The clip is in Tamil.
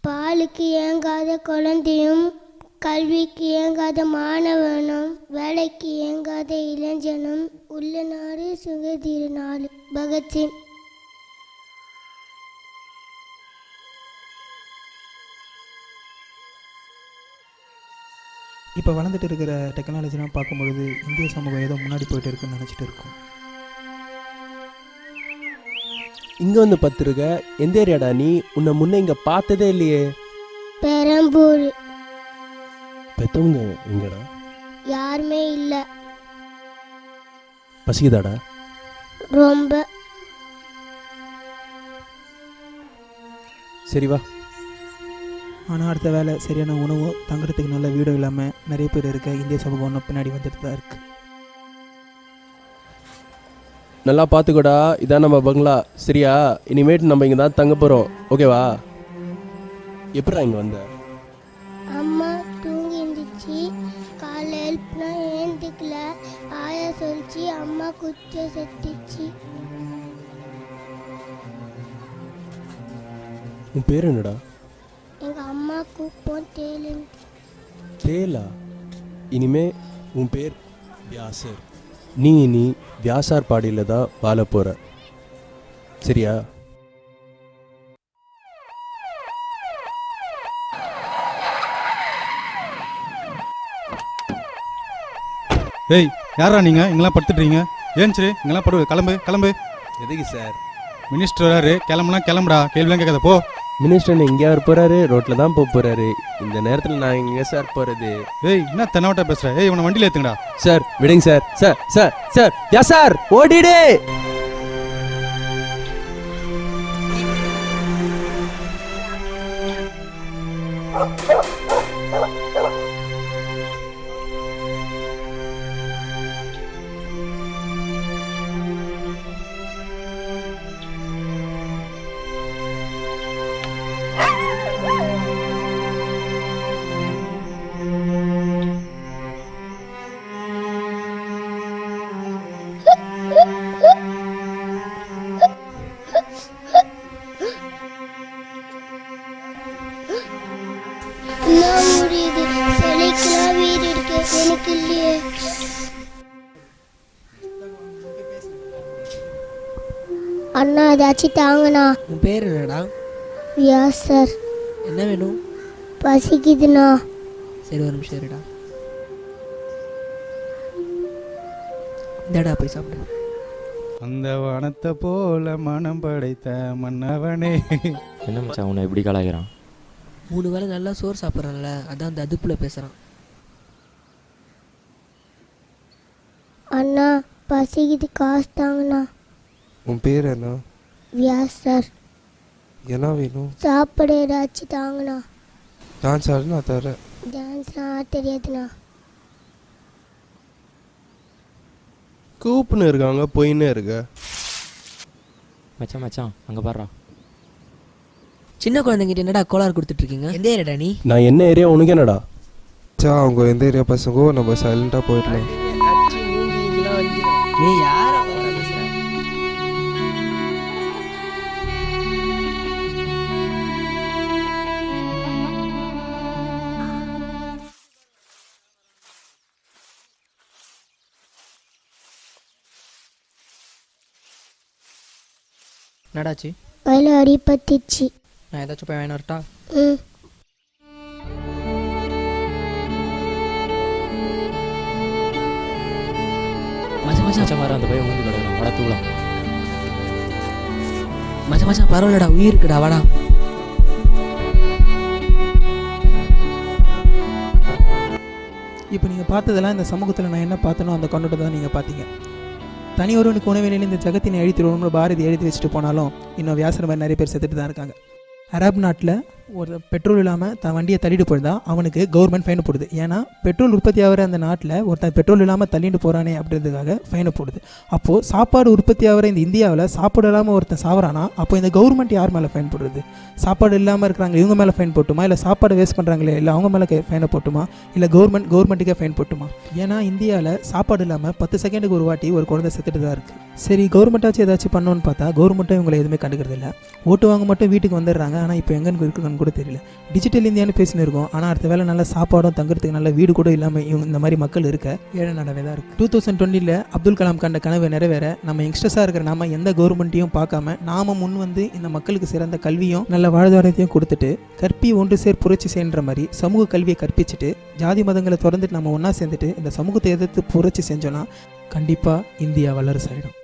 பாலுக்கு ஏங்காத குழந்தையும், கல்விக்கு ஏங்காத மாணவனும், வேலைக்கு ஏங்காத இளைஞனும் உள்ள நாடு சுகதீர நாடு. பகத்சிங். இப்போ வளர்ந்துட்டு இருக்கிற டெக்னாலஜிலாம் பார்க்கும்பொழுது இந்திய சமூகம் ஏதோ முன்னாடி போயிட்டு இருக்குன்னு நினச்சிட்டு இருக்கோம். இங்கே வந்து பத்துருக்க. எந்த ஏரியாடா நீ? உன்னை முன்னே இங்கே பார்த்ததே இல்லையே. பெரம்பூர். பெத்தவங்க எங்கடா? யாருமே இல்லை. பசிக்குதாடா? ரொம்ப. சரி வா. ஆனால் அடுத்த வேலை சரியான உணவு, தங்குறதுக்கு நல்ல வீடும் இல்லாமல் நிறைய பேர் இருக்க இந்திய சமூகம் ஒன்றும் பின்னாடி வந்துட்டு தான் இருக்குது. நல்லா பார்த்துக்கோடா. இதான் நம்ம பங்களா, சரியா? இனிமேட்டு நம்ம இங்கே தான் தங்க போகிறோம், ஓகேவா? எப்படா இங்கே வந்த? அம்மா தூங்கி இருந்துச்சு. காலைல எழுப்புனா ஏந்துக்கல. ஆயா சொல்லிச்சு, அம்மா குச்ச செத்துச்சு. உன் பேர் என்னடா? எங்கள் அம்மா கூப்போம் தேலு. தேலா? இனிமே உன் பேர் வியாசர். நீ இனி வியாசார் பாடியில் தான் வாழ போகிற, சரியா? ஏய், யாரா நீங்கள் இங்கெல்லாம் படுத்துட்றீங்க? ஏன் சரி இங்கெல்லாம் படுவு. கிளம்பு கிளம்பு. எதுக்கு சார்? மினிஸ்டர் வராரு, கிளம்புனா கிளம்புடா. கேள்விலாம் கேட்காத போ. மினிஸ்டர் எங்கே அவர் போகிறாரு? ரோட்டில் தான் போக போகிறாரு. இந்த நேரத்தில் நான் எங்கே சார் போகிறது? ஏய், என்ன தென்னவட்டா பேசுகிற? ஏய், இவனை வண்டியில் ஏற்றுங்கடா. சார் விடுங்க சார். சார் சார் சார் யா சார் ஓடிடு. முடியுது. சிலைக்கெல்லாம் வீடு இருக்கு, எனக்கு இல்லையே. அண்ணா ஏதாச்சும் தாங்கண்ணா. உன் பேர் என்னடா? வியாசர். என்ன வேணும்? பசிக்குதுண்ணா. சரி, ஒரு நிமிஷம் இருடா. இந்தடா போய் சாப்பிடு. அந்த வனத்தை போல மனம் படைத்த மன்னவனே. என்ன மச்சான் உன்னை எப்படி கலாய்கிறான்? 3 வேளை நல்லா சோறு சாப்பிட்றான்ல, அதான் அந்த அதுப்பில் பேசுகிறான். அண்ணா பசிக்குது, காசு தாங்கண்ணா. உன் பேர் என்ன? வியாசர். என்ன வேணும்? சாப்பாடு ஏதாச்சும் தாங்கண்ணா. டான்ஸ் ஆடு, நான் தரேன். டான்ஸ்லாம் தெரியாதுண்ணா. கூப்புன்னு இருக்காங்க, போயின்னு இருக்க. மச்சான் மச்சான் அங்கே பாடுறா. சின்ன குழந்தைங்கிட்ட என்னடா கோளாறு கொடுத்துட்ருக்கீங்க? எந்த ஏரியாடா நீ? நான் என்ன ஏரியா, உனக்கு என்னடா? அவங்க எந்த ஏரியா பசங்கோ, நம்ம சைலண்டாக போயிடலாம். ஏய், யார பேசுற? என்னடாச்சு? கையில் அடிபட்டுச்சு. நான் ஏதாச்சும் போய் வேணும் வரட்டா? ம். மச்சான் மச்சான் மச்சான் மாதிரி அந்த பையன் வந்து கிடக்குறான், வட தூளாம். மச்சான் மச்சான் பரவாயில்லடா, உயிர் இருக்குடா, வாடா. இப்போ நீங்கள் பார்த்ததெல்லாம் இந்த சமூகத்தில் நான் என்ன பார்த்தனோ அந்த கண்ணோட்டத்தை தான் நீங்கள் பார்த்தீங்க. தனி ஒருவனுக்கு உணவினில் இந்த ஜகத்தினை அழித்திடுவோம்னு பாரதி எழுதி வச்சுட்டு போனாலும் இன்னும் வியாசர் மாதிரி நிறைய பேர் செத்துட்டு தான் இருக்காங்க. அரபு நாட்டில் ஒரு பெட்ரோல் இல்லாமல் தன் வண்டியை தள்ளிட்டு போயிருந்தா அவனுக்கு கவர்மெண்ட் ஃபைன் போடுது. ஏன்னா பெட்ரோல் உற்பத்தி ஆகிற அந்த நாட்டில் ஒருத்தன் பெட்ரோல் இல்லாமல் தள்ளிட்டு போகிறானே அப்படின்றதுக்காக ஃபைனை போடுது. அப்போது சாப்பாடு உற்பத்தி ஆகிற இந்த இந்தியாவில் சாப்பாடு இல்லாமல் ஒருத்தன் சாப்பிட்றானா, அப்போ இந்த கவர்மெண்ட் யார் மேலே ஃபைன் போடுறது? சாப்பாடு இல்லாமல் இருக்கிறாங்க இவங்க மேலே ஃபைன் போட்டுமா, இல்லை சாப்பாடு வேஸ்ட் பண்ணுறாங்களே இல்லை அவங்க மேலே ஃபைனை போட்டுமா, இல்லை கவர்மெண்ட்டுக்கே ஃபைன் போட்டுமா? ஏன்னா இந்தியாவில் சாப்பாடு இல்லாமல் 10 செகண்டுக்கு ஒரு வாட்டி ஒரு குழந்தை செத்துட்டு தான் இருக்குது. சரி, கவர்மெண்ட்டாச்சும் ஏதாச்சும் பண்ணோன்னு பார்த்தா கவர்மெண்ட்டும் இவங்களை எதுவுமே கண்டுக்கிறது இல்லை. ஓட்டு வாங்க மட்டும் வீட்டுக்கு வந்துடுறாங்க. ஆனால் இப்போ எங்கே இருக்கிற இருக்காங்கன்னு கூட தெரியல. டிஜிட்டல் இந்தியான்னு பேசினு இருக்கோம், ஆனால் அடுத்த வேலை நல்ல சாப்பாடும் தங்குறதுக்கு நல்ல வீடு கூட இல்லாமல் இவங்க இந்த மாதிரி மக்கள் இருக்க ஏழை நடவே தான் இருக்குது. 2020 அப்துல் கலாம் கண்ட கனவை நிறைவேற நம்ம யங்ஸ்டர்ஸாக இருக்கிற நாம எந்த கவர்மெண்ட்டையும் பார்க்காம நாம முன் வந்து இந்த மக்களுக்கு சிறந்த கல்வியும் நல்ல வாழ்வாதாரத்தையும் கொடுத்துட்டு கற்பி ஒன்று சேர் புரட்சி செய்கின்ற மாதிரி சமூக கல்வியை கற்பிச்சுட்டு ஜாதி மதங்களை திறந்துட்டு நம்ம ஒன்றா சேர்ந்துட்டு இந்த சமூகத்தை எதிர்த்து புரட்சி செஞ்சோன்னா கண்டிப்பாக இந்தியா வல்லரசு ஆகிடும்.